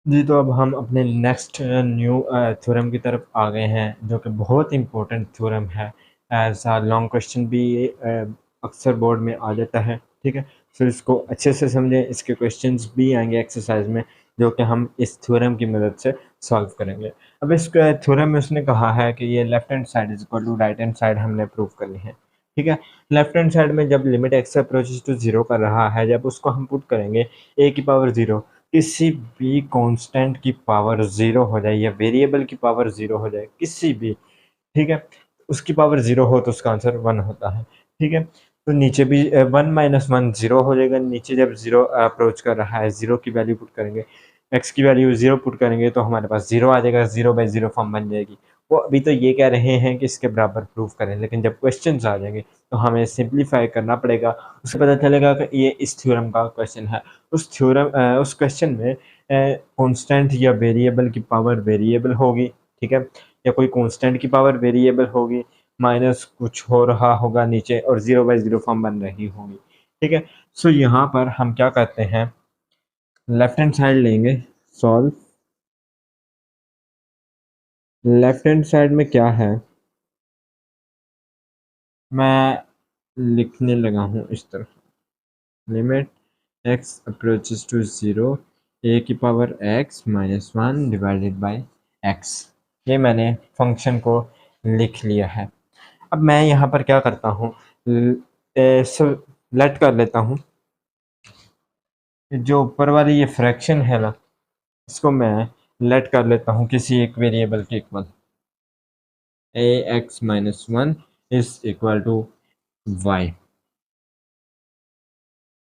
जी, तो अब हम अपने नेक्स्ट न्यू थ्योरम की तरफ आ गए हैं, जो कि बहुत इम्पोर्टेंट थ्योरम है। एज़ अ लॉन्ग क्वेश्चन भी ये अक्सर बोर्ड में आ जाता है, ठीक है? फिर इसको अच्छे से समझें, इसके क्वेश्चंस भी आएँगे एक्सरसाइज़ में, जो कि हम इस थ्योरम की मदद से सॉल्व करेंगे। अब इस थ्योरम में उसने कहा है कि ये left hand side is equal to right hand side हमने प्रूव करनी है, ठीक है? लेफ्ट हैंड साइड में जब लिमिट x अप्रोचेस टू 0 कर रहा है, जब उसको हम पुट करेंगे a की पावर 0, किसी भी कांस्टेंट की पावर 0 हो जाए या वेरिएबल की पावर 0 हो जाए, किसी भी, ठीक है? उसकी पावर 0 हो तो उसका आंसर 1 होता है, ठीक है? तो नीचे भी 1 माइनस 1 0 हो जाएगा। नीचे जब 0 अप्रोच कर रहा है, 0 की वैल्यू पुट करेंगे, x की वैल्यू 0 पुट करेंगे तो हमारे पास 0 आ जाएगा, 0/0 फॉर्म बन जाएगी। वो अभी तो ये कह रहे हैं कि इसके बराबर प्रूफ करें, लेकिन जब क्वेश्चंस आ जाएंगे तो हमें सिंप्लीफाई करना पड़ेगा। उससे पता चलेगा कि ये इस थ्योरम का क्वेश्चन है। उस क्वेश्चन में कांस्टेंट या वेरिएबल की पावर वेरिएबल होगी, ठीक है? या कोई कांस्टेंट की पावर वेरिएबल होगी, माइनस कुछ हो रहा होगा नीचे और 0/0 फॉर्म बन रही होगी, ठीक है? सो यहाँ पर हम क्या करते हैं, लेफ्ट हैंड साइड लेंगे, सॉल्व। लेफ्ट हैंड साइड में क्या है, मैं लिखने लगा हूँ इस तरह, limit x approaches to 0, a की power x minus 1 divided by x। ये मैंने फंक्शन को लिख लिया है। अब मैं यहाँ पर क्या करता हूँ, लेट कर लेता हूँ, जो ऊपर वाली ये फ्रैक्शन है ना, इसको मैं लेट कर लेता हूँ किसी एक वेरिएबल के equal. A x minus 1 is equal to y.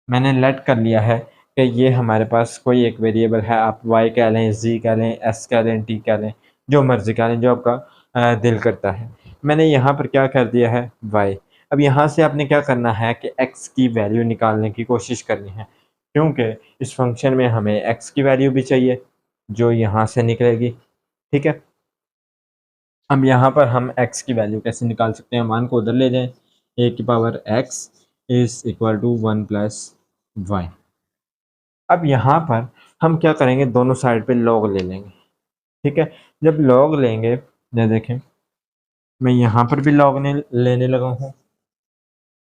मैंने लेट कर लिया है कि ये हमारे पास कोई एक वेरिएबल है, आप y कह लें, z कह लें, s कह लें, t कह लें, जो मर्जी कह लें, जो आपका दिल करता है। मैंने यहाँ पर क्या कर दिया है, y। अब यहाँ से आपने क्या करना है कि x की वैल्यू निकालने की कोशिश करनी है, क्योंकि इस फंक्शन में हमें x की वैल्यू भी चाहिए, जो यहाँ से निकलेगी, ठीक है? अब यहाँ पर हम x की वैल्यू कैसे निकाल सकते हैं, मान को उधर ले जाएं, a की power x is equal to 1 plus y. अब यहाँ पर हम क्या करेंगे, दोनों साइड पे लॉग ले लेंगे, ठीक है? जब लॉग लेंगे, ये देखें, मैं यहाँ पर भी लॉग ने लेने लगा हूँ,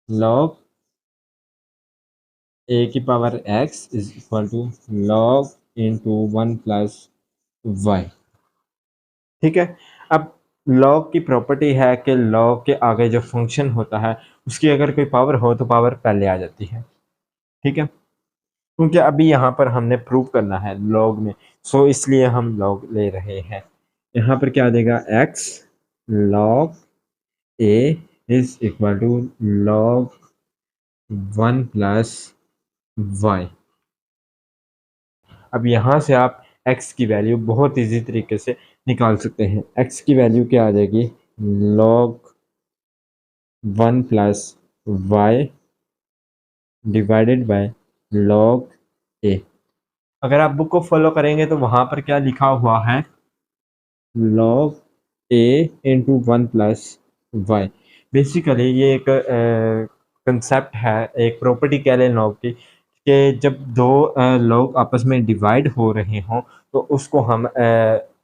लॉग a की power x is equal to log into 1 plus y, ठीक है? अब लॉग की प्रॉपर्टी है कि लॉग के आगे जो फंक्शन होता है उसकी अगर कोई पावर हो तो पावर पहले आ जाती है, ठीक है? क्योंकि अभी यहाँ पर हमने प्रूव करना है लॉग में, सो इसलिए हम लॉग ले रहे हैं। यहाँ पर क्या देगा, x log a is equal to log 1 plus y. अब यहाँ से आप x की वैल्यू बहुत इजी तरीके से निकाल सकते हैं। x की वैल्यू क्या आ जाएगी, log 1 plus y divided by log a। अगर आप बुक को फॉलो करेंगे तो वहाँ पर क्या लिखा हुआ है, log a into 1 plus y. Basically ये एक कंसेप्ट है, एक प्रॉपर्टी कह लें लॉग की, कि जब दो लॉग आपस में डिवाइड हो रहे हों तो उसको हम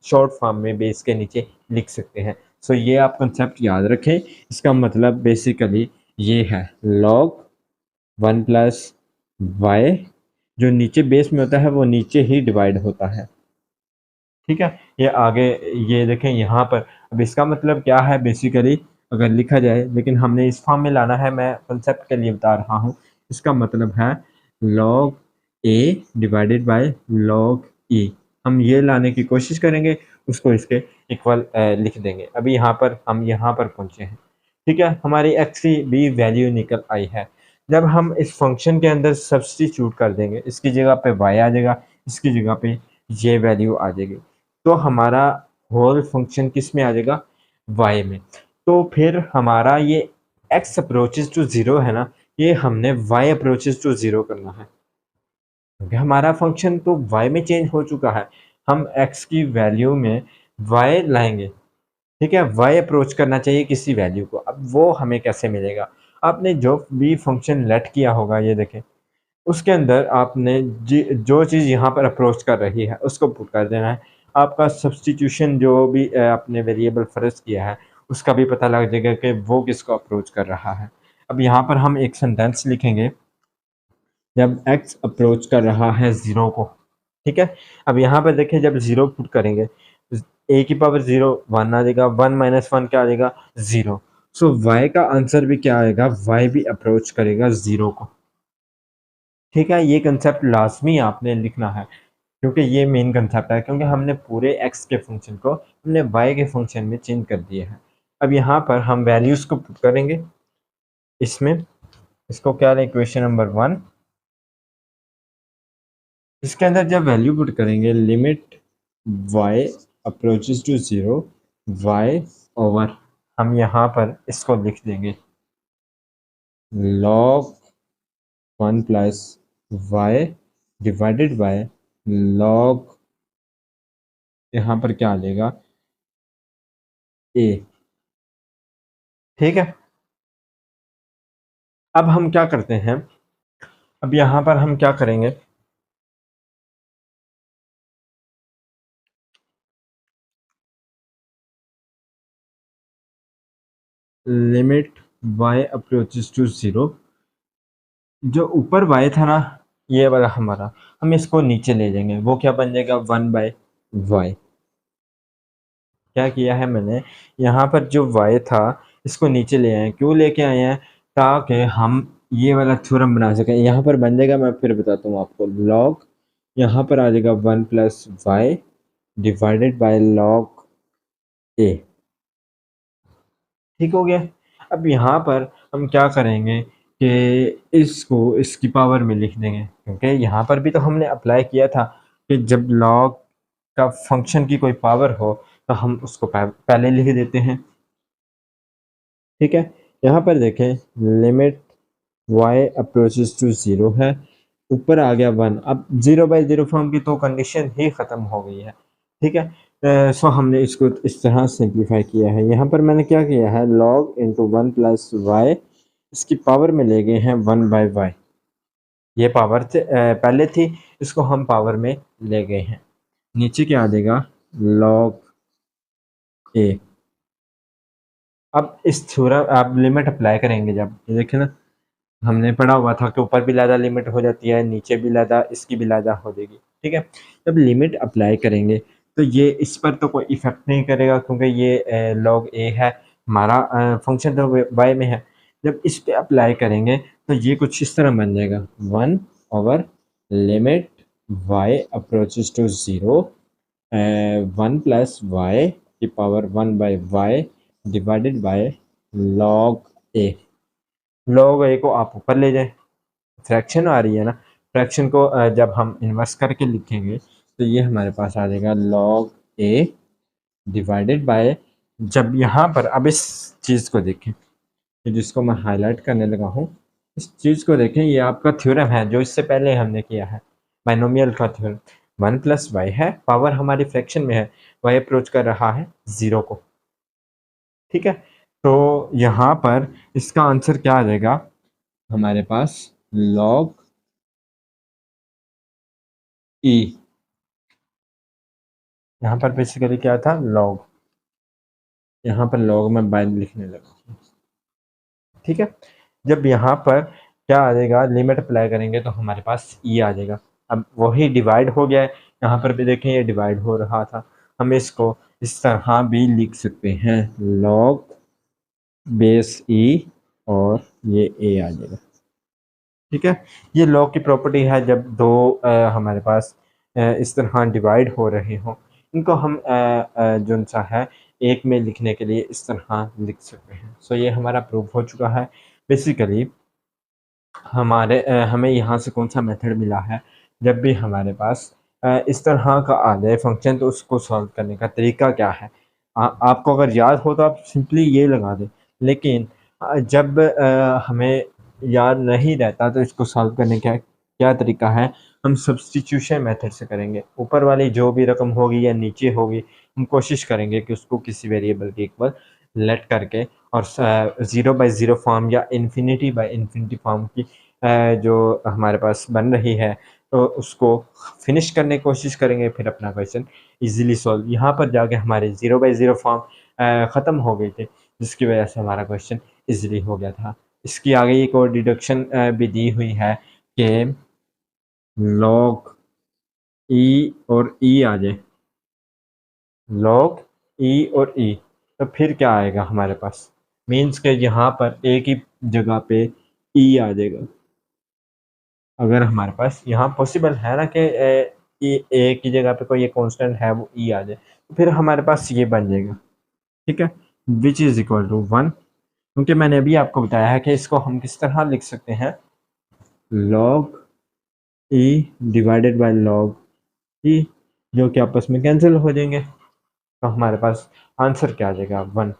शॉर्ट फॉर्म में बेस के नीचे लिख सकते हैं। सो ये आप कंसेप्ट याद रखें। इसका मतलब बेसिकली ये है, log 1 प्लस वाई जो नीचे बेस में होता है वो नीचे ही डिवाइड होता है, ठीक है? ये आगे, ये देखें यहाँ पर, अब इसका मतलब क्या है बेसिकली अगर लिखा जाए, लेकिन हमने इस फॉर्म में लाना है, मैं कंसेप्ट के लिए बता रहा हूँ। इसका मतलब है log a divided by log e। हम ये लाने की कोशिश करेंगे, उसको इसके इक्वल लिख देंगे। अभी यहाँ पर हम यहाँ पर पहुँचे हैं, ठीक है? हमारी x की भी वैल्यू निकल आई है। जब हम इस फंक्शन के अंदर सब्सटीट्यूट कर देंगे, इसकी जगह पे y आ जाएगा, इसकी जगह पे ये वैल्यू आ जाएगी, तो हमारा होल फंक्शन किस में आ जाएगा, y में। तो फिर हमारा ये x अप्रोचेस टू 0 है ना, ये हमने y अप्रोचेस टू 0 करना है, क्योंकि हमारा फंक्शन तो y में चेंज हो चुका है। हम x की वैल्यू में y लाएंगे, ठीक है? y अप्रोच करना चाहिए किसी वैल्यू को। अब वो हमें कैसे मिलेगा, आपने जो भी फंक्शन लेट किया होगा, ये देखें, उसके अंदर आपने जो चीज़ यहाँ पर अप्रोच कर रही है उसको पुट कर देना है। आपका सब्स्टिट्यूशन जो भी आपने वेरिएबल फ़र्ज़ किया है उसका भी पता लग जाएगा कि वो किसको अप्रोच कर रहा है। अब यहाँ पर हम एक सेंटेंस लिखेंगे, जब x अप्रोच कर रहा है 0 को, ठीक है? अब यहाँ पर देखिए जब 0 पुट करेंगे a की पावर 0 1 आ जाएगा, 1 माइनस 1 क्या आ जाएगा 0। सो y का आंसर भी क्या आएगा, y भी अप्रोच करेगा 0 को। ठीक है, ये कंसेप्ट लाजमी आपने लिखना है क्योंकि ये मेन कंसेप्ट है, क्योंकि हमने पूरे x के फंक्शन को हमने y के फंक्शन में चेंज कर दिया है। अब यहाँ पर हम वैल्यूज़ को पुट करेंगे इसमें, इसको क्या है इक्वेशन नंबर 1, इसके अंदर जब वैल्यू पुट करेंगे limit y approaches to 0 y over, हम यहाँ पर इसको लिख देंगे log 1 plus y divided by log, यहाँ पर क्या आ जाएगा a। ठीक है, अब हम क्या करते हैं, अब यहाँ पर हम क्या करेंगे, लिमिट y अप्रोचेस टू 0, जो ऊपर y था ना ये वाला हमारा, हम इसको नीचे ले जाएंगे, वो क्या बन जाएगा 1 बाय y। क्या किया है मैंने, यहाँ पर जो y था इसको नीचे ले आए हैं, क्यों लेके आए हैं, ताकि हम ये वाला थ्योरम बना सकें। यहाँ पर बन जाएगा, मैं फिर बताता हूँ आपको, log यहाँ पर आ जाएगा 1 plus y divided by log a। ठीक हो गया। अब यहाँ पर हम क्या करेंगे कि इसको इसकी पावर में लिख देंगे, क्योंकि यहाँ पर भी तो हमने अप्लाई किया था कि जब log का फंक्शन की कोई पावर हो तो हम उसको पहले लिख देते हैं। ठीक है, यहाँ पर देखें लिमिट y अप्रोचेस टू 0 है, ऊपर आ गया 1, अब 0 बाई 0 फॉर्म की तो कंडीशन ही ख़त्म हो गई है। ठीक है, सो हमने इसको इस तरह सिंप्लीफाई किया है। यहाँ पर मैंने क्या किया है, log इंटू 1 प्लस वाई, इसकी पावर में ले गए हैं 1 बाई वाई, ये पावर पहले थी, इसको हम पावर में ले गए हैं। नीचे क्या आ जाएगा log a। अब इस थ्योरम आप लिमिट अप्लाई करेंगे, जब ये देखें ना हमने पढ़ा हुआ था कि ऊपर भी लादा लिमिट हो जाती है, नीचे भी लादा, इसकी भी लादा हो जाएगी। ठीक है, जब लिमिट अप्लाई करेंगे तो ये इस पर तो कोई इफेक्ट नहीं करेगा, क्योंकि ये log a है हमारा, फंक्शन तो y में है। जब इस पे अप्लाई करेंगे तो ये कुछ इस तरह बन जाएगा 1 over limit y approaches to 0 1 plus y की power 1 by y divided by log a। log a को आप ऊपर ले जाएं, फ्रैक्शन आ रही है ना, फ्रैक्शन को जब हम इन्वर्स करके लिखेंगे तो ये हमारे पास आ जाएगा log a डिवाइडेड बाय, जब यहाँ पर अब इस चीज़ को देखें, जिसको मैं हाईलाइट करने लगा हूँ, इस चीज़ को देखें, ये आपका थ्योरम है जो इससे पहले हमने किया है, बाइनोमियल का थ्योरम। 1 प्लस वाई है, पावर हमारी फ्रैक्शन में है, वाई अप्रोच कर रहा है 0 को। ठीक है, तो यहाँ पर इसका आंसर क्या आ जाएगा हमारे पास, log e। यहाँ पर बेसिकली क्या था log, यहाँ पर log में बाय लिखने लगा। ठीक है, जब यहाँ पर क्या आ जाएगा, लिमिट अप्लाई करेंगे तो हमारे पास e आ जाएगा। अब वही डिवाइड हो गया है, यहाँ पर भी देखें ये डिवाइड हो रहा था, हम इसको इस तरह भी लिख सकते हैं log बेस e और ये a आ जाएगा। ठीक है, ये लॉग की प्रॉपर्टी है, जब दो हमारे पास इस तरह डिवाइड हो रहे हों, इनको हम जो सा है एक में लिखने के लिए इस तरह लिख सकते हैं। सो ये हमारा प्रूफ हो चुका है। बेसिकली हमारे हमें यहाँ से कौन सा मेथड मिला है, जब भी हमारे पास इस तरह का आ जाए फंक्शन तो उसको सॉल्व करने का तरीका क्या है। आपको अगर याद हो तो आप सिंपली ये लगा दें, लेकिन जब हमें याद नहीं रहता तो इसको सॉल्व करने का क्या तरीका है, हम सब्स्टिट्यूशन मेथड से करेंगे। ऊपर वाली जो भी रकम होगी या नीचे होगी, हम कोशिश करेंगे कि उसको किसी वेरिएबल के इक्वल लेट करके और 0 बाई 0 फॉर्म या इन्फिनिटी बाई इन्फिनिटी फॉर्म की जो हमारे पास बन रही है तो उसको फिनिश करने की कोशिश करेंगे, फिर अपना क्वेश्चन इजीली सॉल्व। यहाँ पर जाके हमारे 0 बाई 0 फॉर्म ख़त्म हो गई थी, जिसकी वजह से हमारा क्वेश्चन इजीली हो गया था। इसकी आगे एक और डिडक्शन भी दी हुई है कि लॉग ई और ई आ जाए, लॉग ई और ई, तो फिर क्या आएगा हमारे पास, मीन्स के यहाँ पर एक ही जगह पे ई आ जाएगा। अगर हमारे पास यहाँ पॉसिबल है ना कि एक ही जगह पे कोई एक कांस्टेंट है वो ई आ जाए, तो फिर हमारे पास ये बन जाएगा, ठीक है, विच इज़ इक्वल टू 1। क्योंकि मैंने अभी आपको बताया है कि इसको हम किस तरह लिख सकते हैं, log e divided by log e, जो कि आपस में कैंसिल हो जाएंगे, तो हमारे पास आंसर क्या आ जाएगा 1।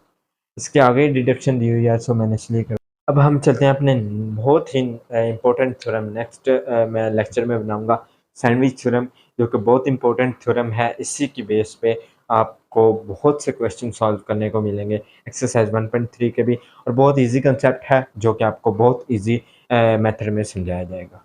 इसके आगे डिडक्शन दी हुई है, सो मैंने इसलिए कर। अब हम चलते हैं अपने बहुत ही इंपॉर्टेंट थ्योरम, नेक्स्ट मैं लेक्चर में बनाऊंगा सैंडविच थ्योरम, जो कि बहुत इंपॉर्टेंट थ्योरम है। इसी की बेस पे आपको बहुत से क्वेश्चन सॉल्व करने को मिलेंगे एक्सरसाइज 1.3 के भी, और बहुत इजी कंसेप्ट है जो कि आपको बहुत इजी मेथड में समझाया जाएगा।